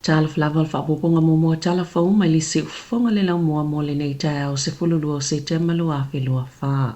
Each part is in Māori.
tala flaval whaapoponga momoa tala whau mai li se ufonga le lau mua mo le nei tae au se fululua se te malua whelua whaa.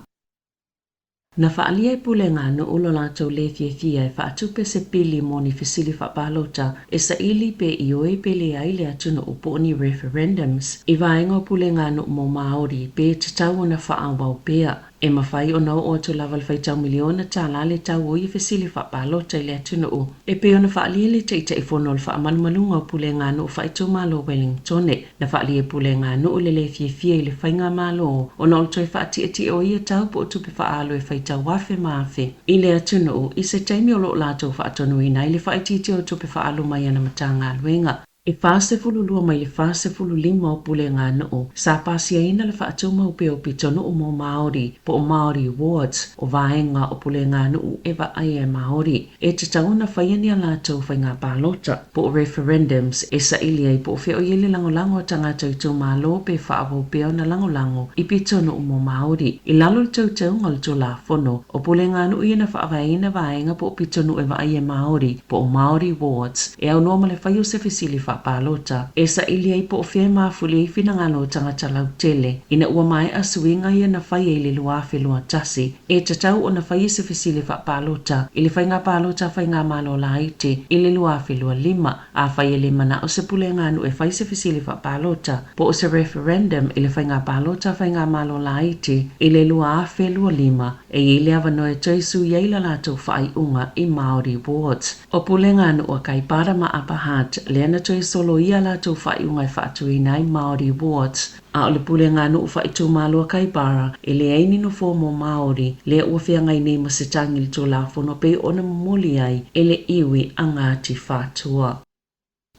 Na whaalia e pule ngā no ulo lātou le fia e whaatupe se pili mo ni fisili whapalota e sa ili pe i oi pe le ai le atuna upo ni referendums. I vaenga pule ngā no mo Māori pe te tau na whaawau pea. E mawhai o nau o tu lawal whai tau miliona tāla le tau o i fisili whapalota i le atuna u. E pe o na whaalia le te ita i whono le whaamalmalunga o pule ngā no whai tau malo Wellingtone. Na whaalia pule ngā no le le fia i le whainga malo o na ultoi whaati ati o i a tau po o tupe whaalo e whai tau wafe maafe. I le atuna u i se taimi o lo lātou whaatonu i nai le whaititi o tupe whaalo mai ana matanga aluenga. E whaase fululua mai le whaase fululima o pule ngā noo. Sa pasia ina le whaatuma upe o pitonu o mo Māori po o Māori Awards o vaenga o pule ngā noo ewa ai e Māori. E te tauna whaiani a lātou whai ngā pālota po o referendums e sa ili ai po o whio i le langolango a tangata i tau mālo pe whaabo peo na langolango i pitonu o mo Māori. I lalo le tau ngol tō la whono o pule ngā noo i na whaawaina vaenga po o pitonu ewa ai e Māori po o Māori Awards. E au noma le whaio se fisili palota e sa ili ai po fe ma fuli fina ngano tangata lau tele ina ua mai asuinga ia na fai e le lua fe lua tasi e tatau o na fai se fisili fa palota ili fai ngā palota fai ngā malo laite ili lua fe lua lima a fai e lima na o se pule ngano e fai se fisili fa palota po o se referendum ili fai ngā palota fai ngā malo laite ili lua fe lua lima e ili avano e taisu yeila lato fai unga i Māori Awards o pule ngano o kai para ma apahat lena solo ia la tu fai ungai fatu i nai Māori Awards. A o le pule ngā nuu fai tu mālua kaipara e le aini no fōmo Māori le ua whia ngai nei ma se tangi li tō la whono pe ona muli ai e le iwi a ngāti whātua.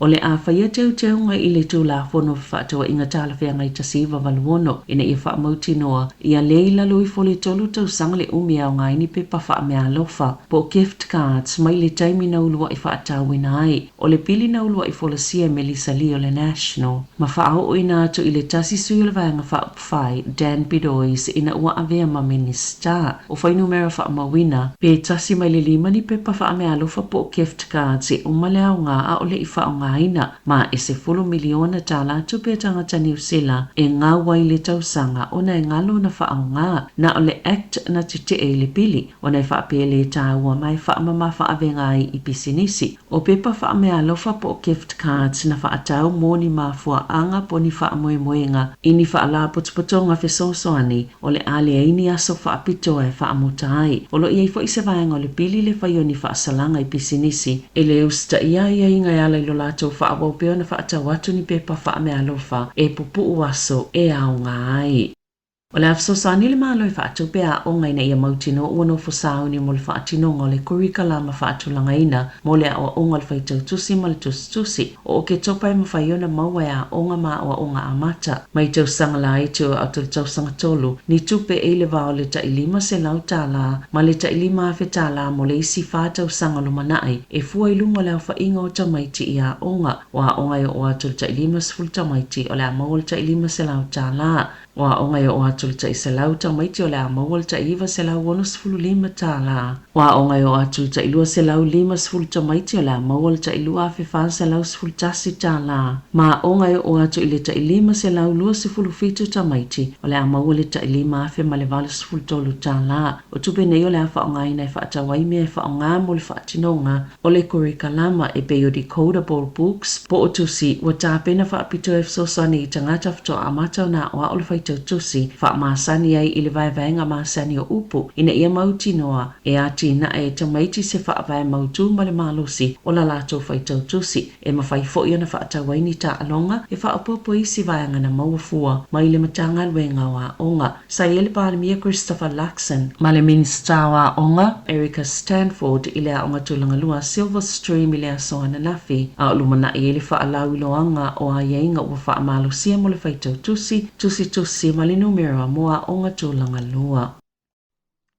O le awhaia teu ngai i le tū la whono whātua inga tāla whia ngai tasiwa waluono ina i wha mauti noa i a leila lui foli tolu tau sanga le umia o ngai ni pe pa wha mea lofa po gift cards mai le taimi na ulua i wha atawina ai o le pili na ulua i folasia Melissa Lee o le National ma wha au o ina atu i le tasi sui o le vanga wha upwhai Dan Bidois ina ua avea ma minister o whai numera wha mawina pe tasi mai le lima ni pe pa wha mea lofa po gift cards e umale au ngā a o le i wha o aina ma e se fulu miliona tala tupe tangata New Zealand e ngā wai le tausanga o na e ngalo na wha ngā na o le act na te e le pili o na e wha pe le tāua mai wha mama wha avenga i pisinisi o pepa wha mea lofa po gift cards na wha atau moni mafua anga po ni wha moenga i ni wha la potopotonga fe sosoani o le ale e ini aso wha apito e wha amutai o lo iei fo i se vaenga o le pili le wha ni wha salanga i pisinisi e le usta ia inga ala i lo lato whaabau peo na whaatau atu ni pepa wha mea lofa e pupu waso e au ngai. O le afsosani le malo i whaatau pea o ngai na ia mautino uano fosau ni mo le whaatinonga o le kurikala ma whaatulanga ina mo le awa onga le whaitau tusi ma le tusi o ke topa e mawhaiona maua e a onga ma awa onga amata. Mai tau sanga la i tau au tau sanga tolu ni tupe e le vao le ta ilima se lau Tala ma le ta ilima afe Tala mo le isi whaatau sanga lo manai e fua ilunga le awha inga o tamaiti i a onga o a onga i o atu le ta ilima se ful tamaiti o le a maua le ta ilima se lau Tala. Wa onga i o atu le ta i se lau tamaiti o le a maua le ta iwa se lau wano se fulu lima Tala. Wa onga i o atu le ta ilua se lau lima se fulu tamaiti o le a maua le ta ilua afe wha se lau se fulu tasi Tala. Ma onga i o atu i le ta ilima se lau lua se fulu fitu tamaiti o le a maua le ta ilima afe ma le vale se fulu tolu Tala. O tupe nei o le a wha onga ina e wha atawai mea e wha onga mo le wha atinonga o le kurikalama e pe o decodable books po o tusi wa tāpena wha apito e fsosani i tangata fto amata o na oa o le whai tusi wha maasani ai i le vai vaenga maasani o upu ina ia mauti noa e ati na e tamaiti se wha vai mautu ma le malosi o la lato whai tusi e mawhai fo ia na wha atawaini ta alonga e wha apopo isi vaenga na mauafua ma i le matanga luenga wa onga sa i le palimia Christopher Luxon ma le minister wa onga Erica Stanford i le a onga tulanga lua Silver Stream i le a soana nafi a lumana i le wha alau iloanga o a yeinga ua wha amalosia mo le whai tusi ma le numero moa onga tulanga lua.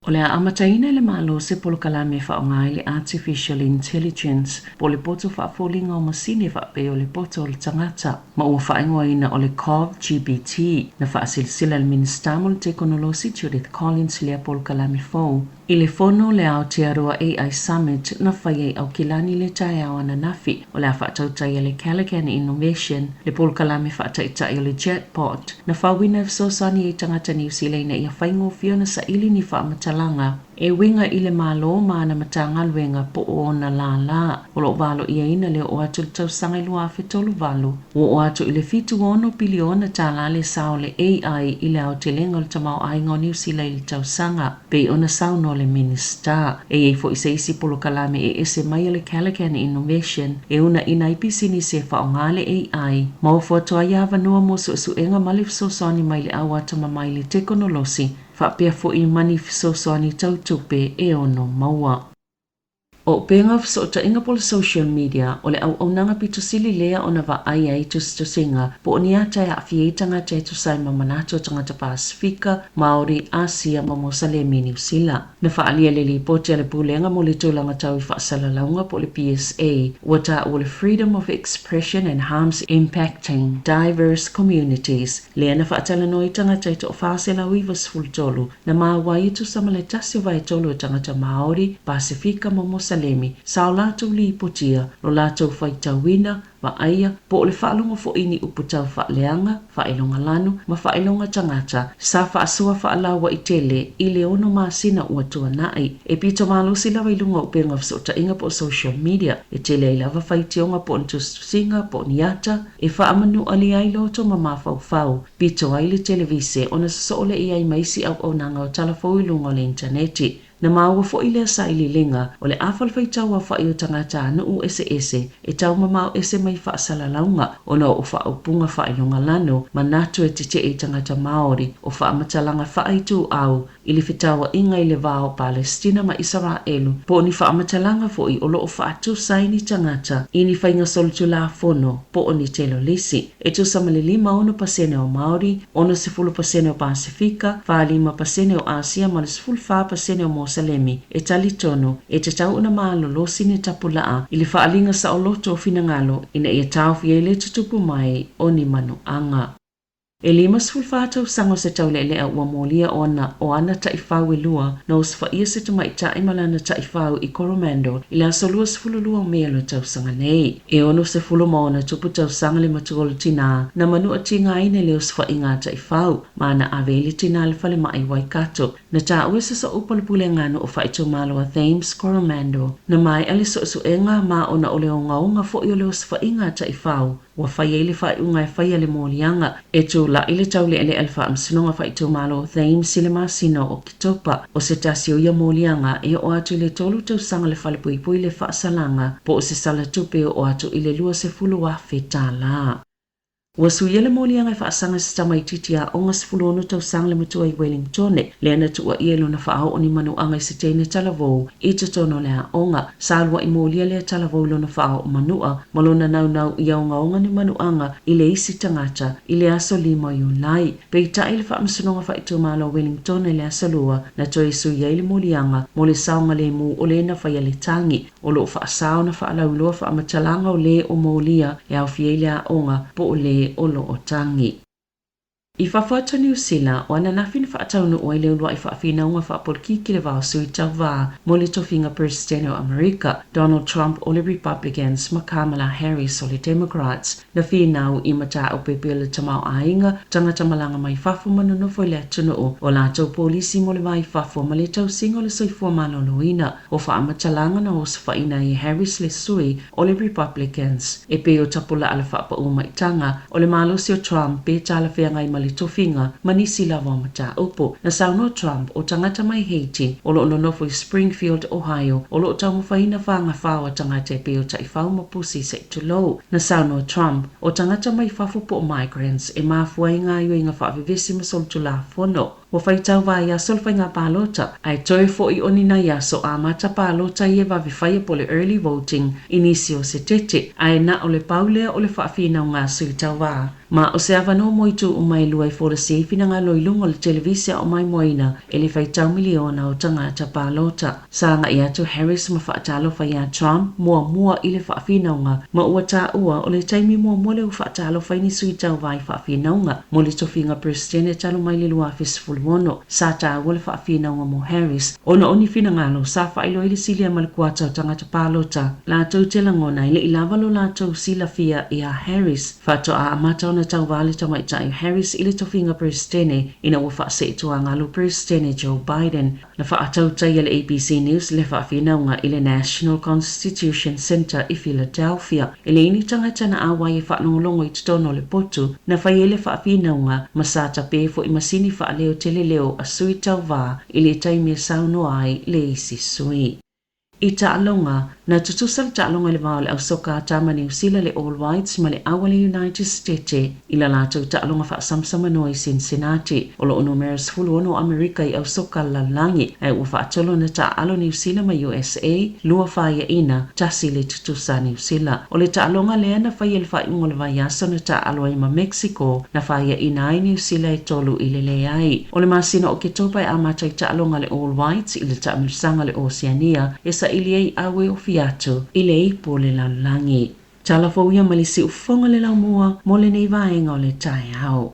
O le amataina le malo se polo kalame wha o ngai le artificial intelligence po le poto wha folinga o masini wha pe o le poto o le tangata. Ma ua wha ingoa ina o le COV-GPT na wha silsila le minister mo le teknolosi Judith Collins lea polo kalame fau. I le fono le au te aroa AI Summit na whai au kilani le tai au ana nafi o le a whaatautai le Calican Innovation le polkalame whaataitai o le Jetpot na whawina sosani e tangata New Zealand i a whaingo fiona sa ili ni whaamatalanga e winga i le malo maana matangaluenga po o na la o lo valo ia ina le o atu tau sanga ilua a whetolu valo o atu i le fitu ono piliona Tala le sao le AI i le au te lenga le tamau ainga o New Zealand le tau sanga pe ona sao no le minister e fo i se isi polo kalame e ese mai le Calican Innovation e una ina i pisini se whaongale AI mau fo toa iawa noa mo su enga malif so sani mai le awa tama mai le tekonolosi whapea fo i mani so sani tautupe e ono maua. O penga so ta inga pole social media o le au nanga pito sili lea ona va ai to singa po ni ata ya fietanga te to sai mamanato tanga ta Pasifika Maori Asia Momosalemi New Zealand na fa alia le li pote le pulenga mo le tolanga tau fa sala launga po le PSA wata o le freedom of expression and harms impacting diverse communities le na fa tala no itanga te to fa sala wivas full tolu na ma wai to samale tasi vai tolu tanga ta Maori Pasifika Momosalemi sao lātou li potia lo lātou whaitawina wa aia po le whaalonga fo ini uputau whaaleanga, whaelonga lanu, ma whaelonga tangata, sa whaasua whaalawa i tele i le ono māsina ua tua nai. E pito malo sila wailunga upenga fsota inga po social media, e tele i lava whaitionga po ntusinga po niata, e whaamanu ali ai loto ma mawhau, pito ai le televise ona sasole i ai maisi au nanga o talafo ilunga le interneti. Na maua fo i lea sa ili linga o le awhal whaitau a whai o tangata anu u ese e tau mamau ese mai whaasala launga o na o whaupunga whailonga lano ma natu e te e tangata Maori o whaamatalanga whaitu au ili whitaua inga i le vāo Palestina ma Israelu po ni whaamatalanga fo i o loo whaatu saini tangata i ni whainga solutu la fono po o ni telo lisi e tu samale 5% o Maori, 10% o Pasifika, 5% o Asia ma 10% o Mosalemi e tali tono e te tau una malo lo sine tapulaa ili whaalinga sa o loto o finangalo ina ia tau fiele tutupu mai o ni manu anga. E lima sfulfato sango se tau lelea ua molia o ana taifau e lua na usfa ia se tumai taimalana taifau i Coromando ila solua sfululua o mea lo tau sanga nei. E ono se fulu maona tupu tau sanga le matuolo tina na manua tinga aine le usfa inga taifau maana aveli tina le fale mai Waikato na ta uese sa upalupule ngano o faitu malo a Thames Coromando na mai ali so suenga ma ona ole o ngaunga fo i ole usfa inga taifau wa fai ele fai unga e fai ale molianga e tu la ile tau le ele alfa amsinonga fai tu malo Thames sile masino o kitopa o se tasio ia molianga e o atu le tolu tau sanga le fale pui pui le fa salanga po o se sala tupe o atu ile lua se fulu wa Tala. Wasu yele molianga e whaasanga se tamai titia o ngas fulono tau sang le matua i Wellington le ana tua ielo na whaao o ni manu anga i se teine talavou i te tono lea onga salwa i molia lea talavou lo na whaao o manua malona nau i aunga onga ni manu anga i le isi tangata i le aso 5 Julai pe i ta ile whaamsunonga whaitu malo Wellington le aso lua na toi su yele molianga mo le saunga le mu o le na whaia le tangi o lo whaasao na whaalauloa whaamatalanga o le o molia e au fielea onga po o le olo o tangi. I whawhata New Zealand, o ana nawhina whaataunu o ele ulua i whaafina unga whaapolki ki le vāo sui tau vā, mo le tofinga Presidente o Amerika, Donald Trump o le Republicans, ma Kamala Harris o le Democrats, na whinau i mata o pepe le tamau ainga, tangata malanga mai whafo manunu fo le atunu o la tau polisi mo le vai whafo ma le tau singo le soifua maloloina, o whaamatalanga na o sfaina i Harris le sui o le Republicans, e pe o tapula ala whaapa umaitanga, o le malosi o Trump pe tala whianga i le tofinga manisi lava mata upo na sauno Trump o tangata mai Haiti o lo nofo i Springfield, Ohio o lo tau mawhaina whanga whawa tangata e peo tai whau mapusi se tulo na sauno Trump o tangata mai whafu po migrants e mafua inga io inga whaavivesi masol tula fono o whaitau vai a solfa ngā pālota ai toi fo i onina ia so a mata pālota i e wawhiwhaia po le early voting inisi o se tete ai na o le paulea o le whaafina o ngā sui tau vā ma o se awano moitu o mai luai fōra seifina ngā loilunga le televisia o mai moina e le whaitau miliona o tangata pālota sa ngā i atu Harris ma whaatalo whai a Trump mua i le whaafina o ngā ma ua tā ua o le taimi mua le u whaatalo whai ni sui tau vai whaafina o ngā mo le tofinga presidente talo mai le lua fisfulu wono sa ta wale whaafina o mo Harris ona oni fina ngalo sa whailo ili silia malikuata o tangata palota la tau te langona ile ilavalo la tau sila fia ia Harris fato a amata ona tau vale tau maitai Harris ile tau finga prestene ina wafa se itua ngalo prestene Joe Biden na whaatau tai ile ABC News le whaafina unga ile National Constitution Center i Philadelphia ile ini tangata na awai whaanongolongo i tutono le potu na whaiele whaafina unga masata pefo i masini whaaleo teleleo a sui tau va ile taimia sauno ai le isi sui. I taalonga na tutusal taalonga le vao le au soka tama New Zealand le All Whites ma le awale United States ila la tau taalonga wha samsama no i Cincinnati o lo numerous fulu ono Amerika i au soka lalangi ai ufa atolo na taalo New Zealand ma USA lua whaia ina tasi le tutusa New Zealand o le taalonga le ana whaia le whai ungo le vaiaso na taalo ai ma Mexico na whaia ina ai New Zealand i tolu i le le ai o le masina o ke topa i amata i taalonga le All Whites i le taamirsanga le Oceania esa ili awe o fiatu ile ipo le lalangi. Tala fo ia malisi ufonga le lau mua mo le nei vaenga o le tai au.